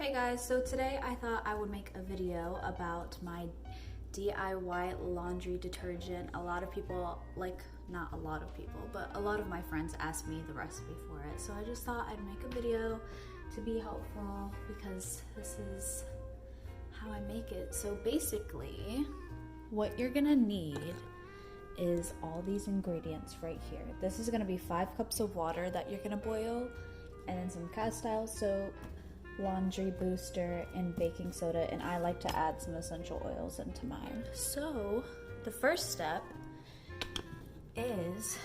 Hey guys, so today I thought I would make a video about my DIY laundry detergent. A lot of people, not a lot of people, but a lot of my friends asked me the recipe for it. So I just thought I'd make a video to be helpful because this is how I make it. So basically, what you're gonna need is all these ingredients right here. This is gonna be 5 cups of water that you're gonna boil, and then some Castile soap, laundry booster, and baking soda, and I like to add some essential oils into mine. So the first step is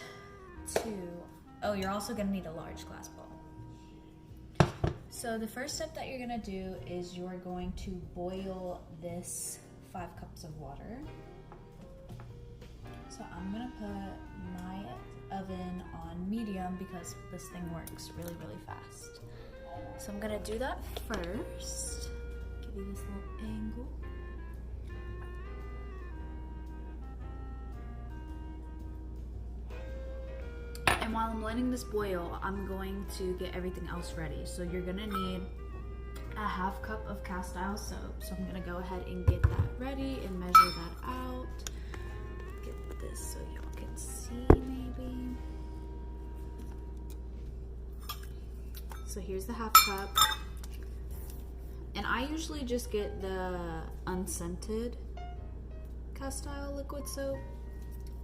you're also gonna need a large glass bowl. So the first step that you're gonna do is you're going to boil this 5 cups of water. So I'm gonna put my oven on medium because this thing works really, really fast. So I'm gonna do that first. Give you this little angle. And while I'm letting this boil, I'm going to get everything else ready. So you're gonna need a 1/2 cup of Castile soap. So I'm gonna go ahead and get that ready and measure that out. Get this so y'all can see maybe. So here's the 1/2 cup. And I usually just get the unscented Castile liquid soap,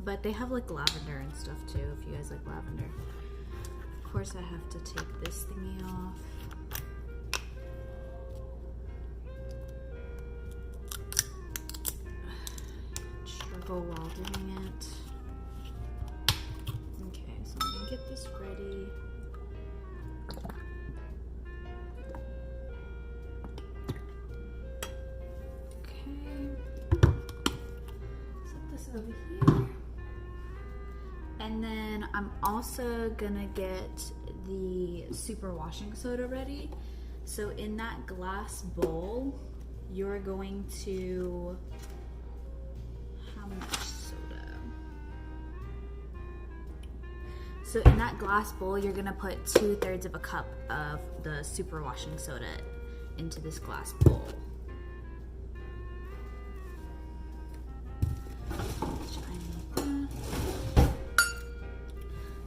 but they have like lavender and stuff too if you guys like lavender. Of course I have to take this thingy off. Struggle while doing it. Okay, so I'm gonna get this ready. Over here. And then I'm also gonna get the super washing soda ready. So in that glass bowl, you're going to, how much soda? So in that glass bowl, you're gonna put 2/3 of a cup of the super washing soda into this glass bowl.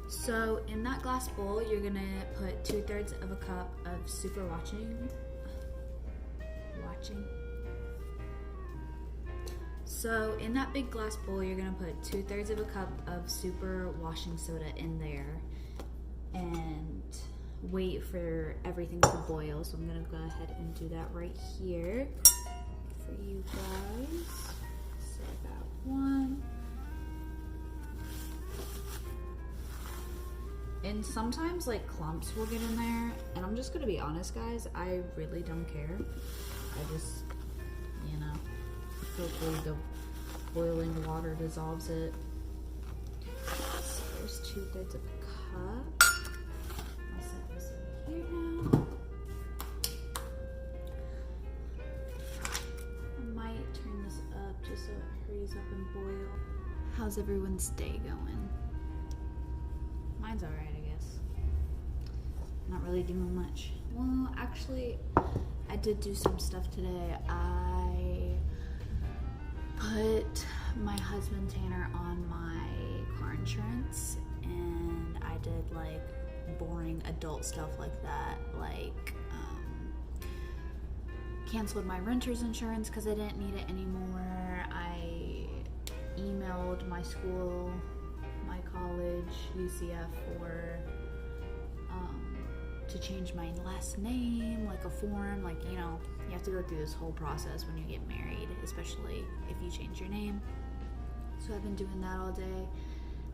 So in that glass bowl, you're gonna put 2/3 of a cup of super washing. So in that big glass bowl, you're gonna put 2/3 of a cup of super washing soda in there and wait for everything to boil. So I'm gonna go ahead and do that right here for you guys. So about 1. And sometimes like clumps will get in there, and I'm just gonna be honest guys, I really don't care. I just, hopefully the boiling water dissolves it. So there's 2/3 of a cup. I'll set this over here now. I might turn this up just so it hurries up and boil. How's everyone's day going? Mine's alright, I guess. Not really doing much. Well, actually, I did do some stuff today. I put my husband Tanner on my car insurance, and I did like boring adult stuff like that, like canceled my renter's insurance because I didn't need it anymore. I emailed my school, my college, UCF, for to change my last name, like a form, you have to go through this whole process when you get married, especially if you change your name. So I've been doing that all day.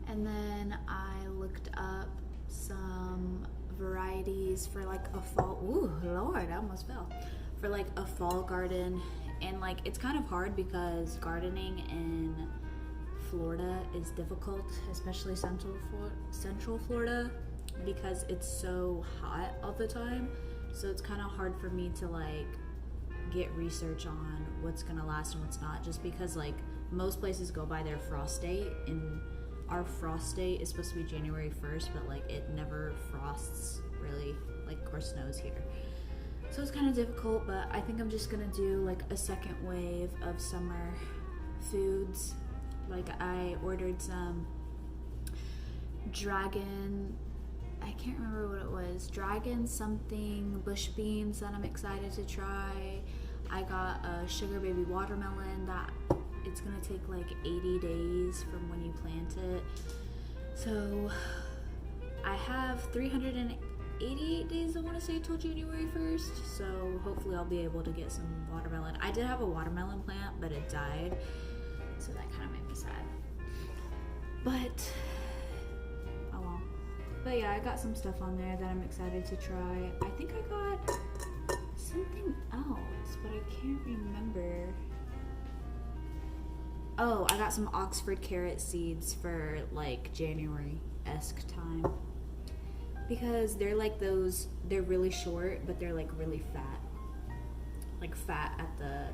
And then I looked up some varieties for like a fall, ooh, Lord, I almost fell. For like a fall garden. And like, it's kind of hard because gardening in Florida is difficult, especially Central Florida, because it's so hot all the time. So it's kind of hard for me to like get research on what's gonna last and what's not, just because like most places go by their frost date, and our frost date is supposed to be January 1st, but like it never frosts really, like, or snows here. So it's kind of difficult, but I think I'm just gonna do like a second wave of summer foods. Like I ordered some dragon, I can't remember what it was, dragon something bush beans that I'm excited to try. I got a sugar baby watermelon that it's gonna take like 80 days from when you plant it. So I have 388 days, I want to say, till January 1st. So hopefully I'll be able to get some watermelon. I did have a watermelon plant, but it died. So that kind of made me sad. But, oh well. But yeah, I got some stuff on there that I'm excited to try. I think I got something else, but I can't remember. Oh, I got some Oxford carrot seeds for like January-esque time. Because they're like those, they're really short, but they're like really fat. Like fat at the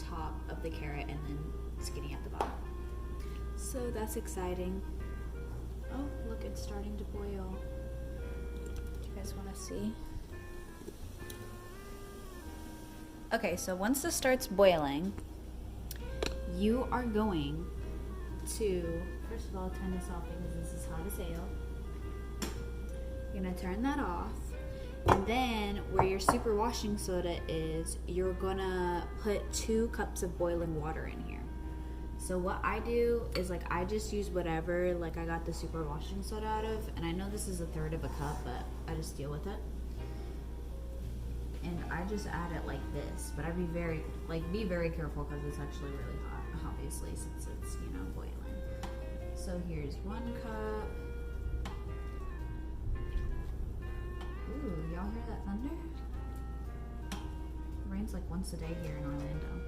top of the carrot and then skinny at the bottom. So that's exciting. Oh, look, it's starting to boil. Do you guys want to see? Okay, so once this starts boiling, you are going to, first of all, turn this off because this is hot as hell. You're gonna turn that off, and then where your super washing soda is, you're gonna put 2 cups of boiling water in here. So what I do is like I just use whatever like I got the super washing soda out of, and I know this is 1/3 of a cup, but I just deal with it. And I just add it like this, but I be very careful because it's actually really hot, obviously, since it's, you know, boiling. So here's 1 cup. Ooh, y'all hear that thunder? It rains like once a day here in Orlando.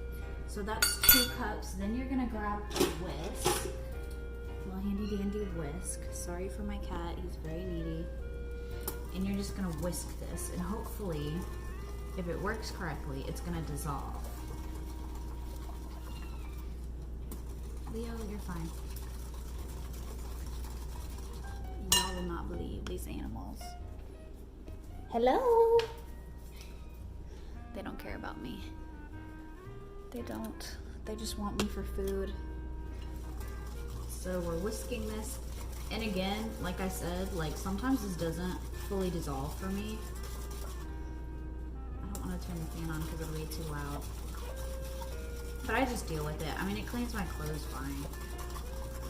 So that's 2 cups. Then you're gonna grab a whisk, a little handy dandy whisk. Sorry for my cat, he's very needy. And you're just gonna whisk this, and hopefully, if it works correctly, it's gonna dissolve. Leo, you're fine. Y'all will not believe these animals. Hello? They don't care about me. They don't. They just want me for food. So we're whisking this. And again, like I said, like sometimes this doesn't fully dissolve for me. I don't want to turn the fan on because it'll be too loud. But I just deal with it. I mean, it cleans my clothes fine.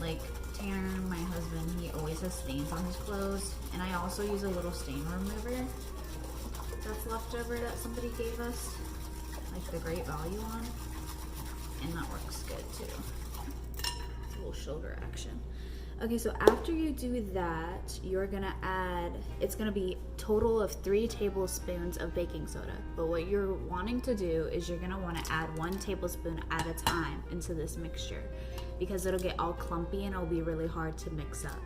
Like Tanner, my husband, he always has stains on his clothes. And I also use a little stain remover that's left over that somebody gave us, like the Great Value one. And that works good too. A little shoulder action. Okay, so after you do that, you're gonna add, it's gonna be total of 3 tablespoons of baking soda. But what you're wanting to do is you're gonna wanna add 1 tablespoon at a time into this mixture because it'll get all clumpy and it'll be really hard to mix up.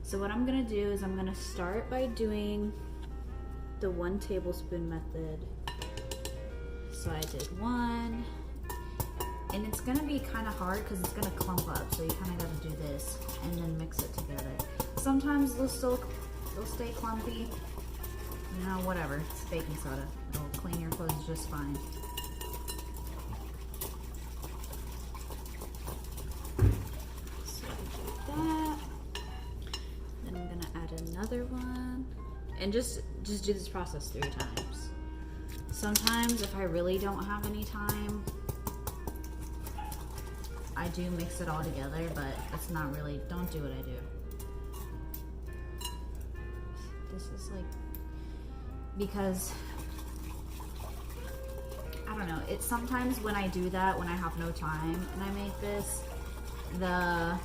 So what I'm gonna do is I'm gonna start by doing the 1 tablespoon method. So I did 1. And it's gonna be kind of hard because it's gonna clump up, so you kind of gotta do this and then mix it together. Sometimes they'll stay clumpy. You know, whatever. It's baking soda. It'll clean your clothes just fine. So I do that. Then I'm gonna add another one, and just do this process 3 times. Sometimes, if I really don't have any time, I do mix it all together, but it's not really, don't do what I do. This is like, because, I don't know, it's sometimes when I do that, when I have no time and I make this, the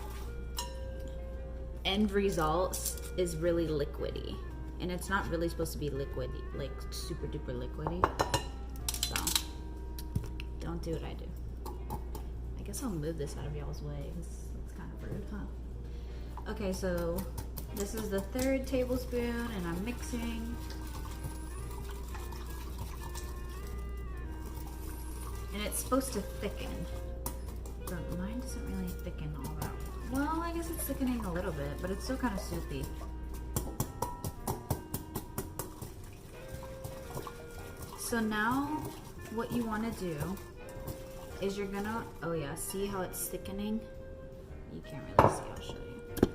end result is really liquidy. And it's not really supposed to be liquidy, like super duper liquidy. So, don't do what I do. I guess I'll move this out of y'all's way because it's kind of rude, huh? Okay, so this is the 3rd tablespoon and I'm mixing. And it's supposed to thicken. But mine doesn't really thicken all that well. Well, I guess it's thickening a little bit, but it's still kind of soupy. So now what you want to do is you're gonna, oh yeah, see how it's thickening? You can't really see, I'll show you.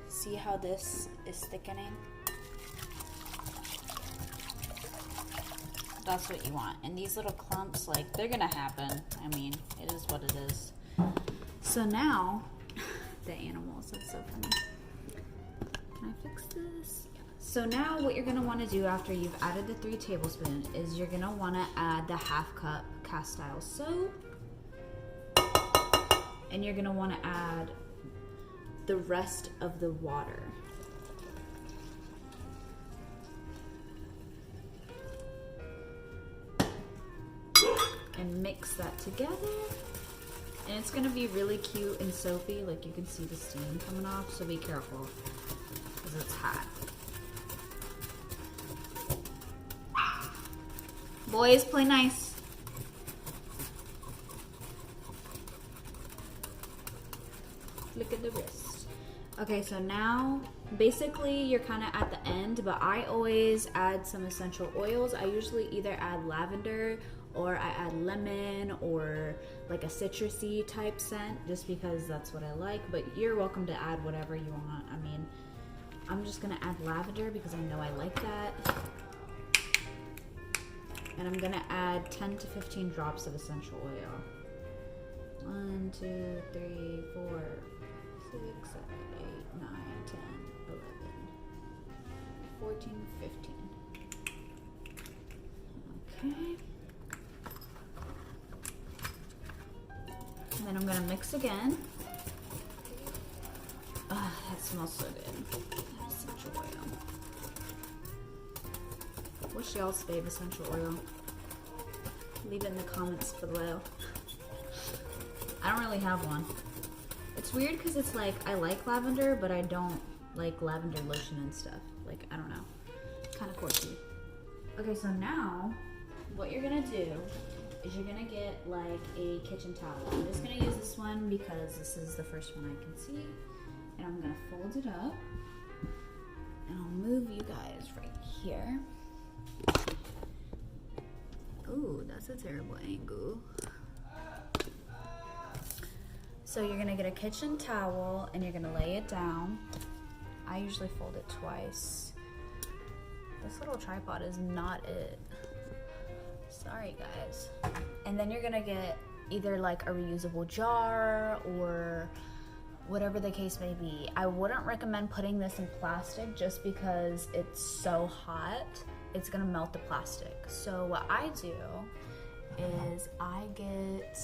See how this is thickening? That's what you want. And these little clumps, like, they're gonna happen. I mean, it is what it is. So now, the animals, that's so funny. Can I fix this? Yeah. So now what you're gonna wanna do after you've added the 3 tablespoons is you're gonna wanna add the 1/2 cup Castile soap. And you're gonna wanna add the rest of the water. And mix that together. And it's gonna be really cute and soapy, like you can see the steam coming off, so be careful, because it's hot. Boys, play nice. Look at the wrist. Okay, so now, basically you're kind of at the end, but I always add some essential oils. I usually either add lavender or I add lemon or like a citrusy type scent, just because that's what I like, but you're welcome to add whatever you want. I mean, I'm just gonna add lavender because I know I like that. And I'm gonna add 10 to 15 drops of essential oil. 1, 2, 3, 4, 6, 7, 8, 9, 10, 11, 14, 15. Okay. And then I'm gonna mix again. Ah, that smells so good. Essential oil. What's y'all's fave essential oil? Leave it in the comments below. I don't really have one. It's weird because it's like, I like lavender, but I don't like lavender lotion and stuff. Like, I don't know. Kind of quirky. Okay, so now, what you're gonna do is you're gonna get like a kitchen towel. I'm just gonna use this one because this is the first one I can see. And I'm gonna fold it up. And I'll move you guys right here. Ooh, that's a terrible angle. So you're gonna get a kitchen towel and you're gonna lay it down. I usually fold it twice. This little tripod is not it. Sorry guys. And then you're gonna get either like a reusable jar or whatever the case may be. I wouldn't recommend putting this in plastic just because it's so hot. It's gonna melt the plastic. So what I do is I get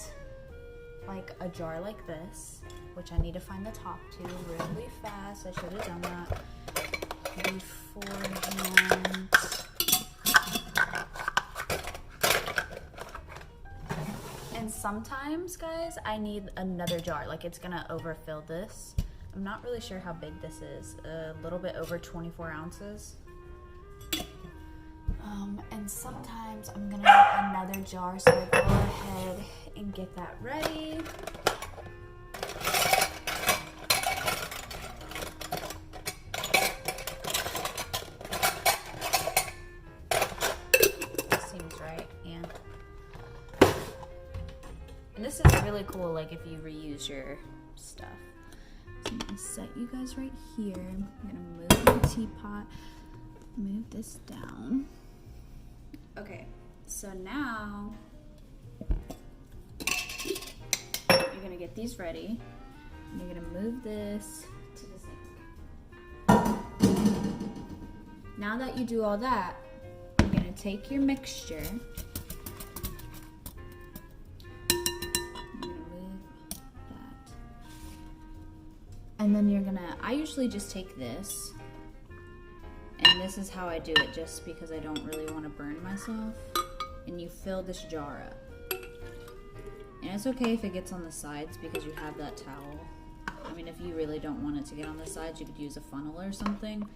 like a jar like this, which I need to find the top to really fast. I should have done that beforehand. And sometimes, guys, I need another jar. Like, it's gonna overfill this. I'm not really sure how big this is. A little bit over 24 ounces. And sometimes I'm gonna get another jar, so I go ahead and get that ready. Seems right, yeah. And this is really cool, like if you reuse your stuff. So I'm gonna set you guys right here. I'm gonna move the teapot, move this down. Okay, so now you're gonna get these ready. And you're gonna move this to the sink. Now that you do all that, you're gonna take your mixture. And then you're gonna, I usually just take this, and this is how I do it just because I don't really want to burn myself. And you fill this jar up. And it's okay if it gets on the sides because you have that towel. I mean, if you really don't want it to get on the sides, you could use a funnel or something.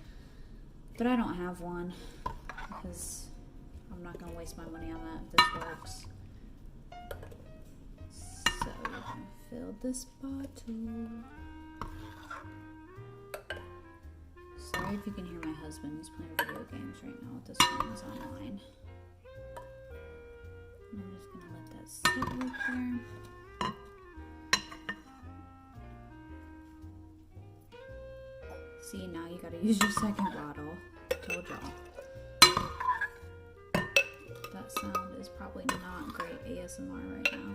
But I don't have one because I'm not gonna waste my money on that if this works. So you're gonna fill this bottle. Sorry if you can hear my husband. He's playing video games right now with his friends online. I'm just gonna let that sit right there. See, now you gotta use your second bottle. Told y'all. That sound is probably not great ASMR right now.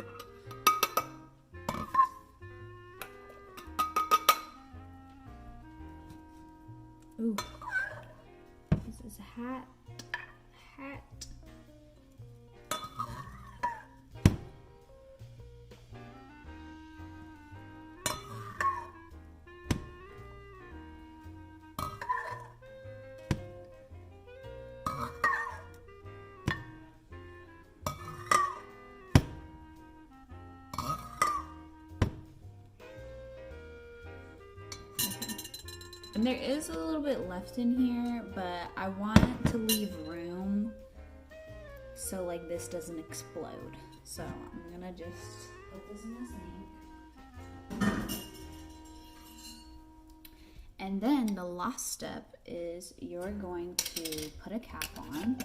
Ooh. This is hat. And there is a little bit left in here, but I want to leave room so like this doesn't explode. So I'm gonna just put this in the sink. And then the last step is you're going to put a cap on.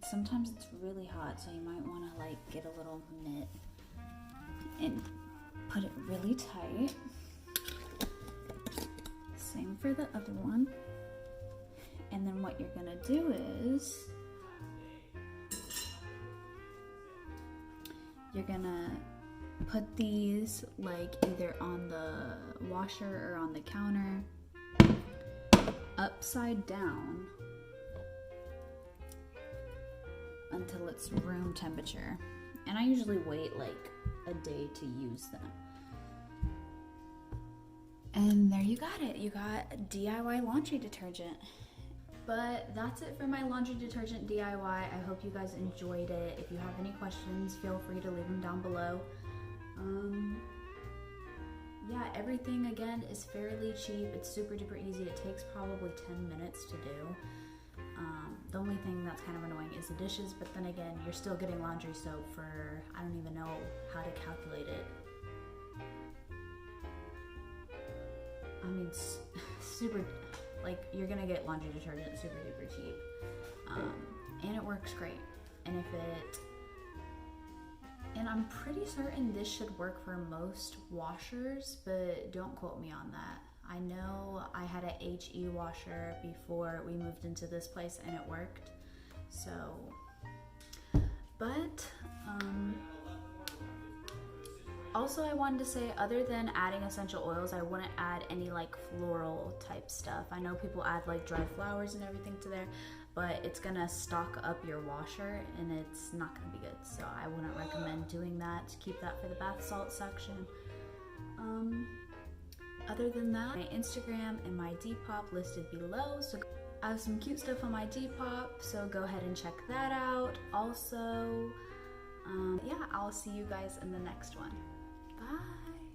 Sometimes it's really hot, so you might want to like get a little mitt and put it really tight. Same for the other one. And then what you're gonna do is you're gonna put these like either on the washer or on the counter upside down until it's room temperature. And I usually wait like a day to use them. And there you got it. You got DIY laundry detergent. But that's it for my laundry detergent DIY. I hope you guys enjoyed it. If you have any questions, feel free to leave them down below. Yeah, everything again is fairly cheap. It's super duper easy. It takes probably 10 minutes to do. The only thing that's kind of annoying is the dishes, but then again, you're still getting laundry soap for, I don't even know how to calculate it. I mean, super, like, you're gonna get laundry detergent super duper cheap. And it works great. And I'm pretty certain this should work for most washers, but don't quote me on that. I know I had a HE washer before we moved into this place and it worked. So, but, also I wanted to say, other than adding essential oils, I wouldn't add any like floral type stuff. I know people add like dried flowers and everything to there, but it's gonna stock up your washer and it's not gonna be good. So I wouldn't recommend doing that. Keep that for the bath salt section. Other than that, my Instagram and my Depop listed below. So I have some cute stuff on my Depop, so go ahead and check that out. Also, yeah, I'll see you guys in the next one. Bye.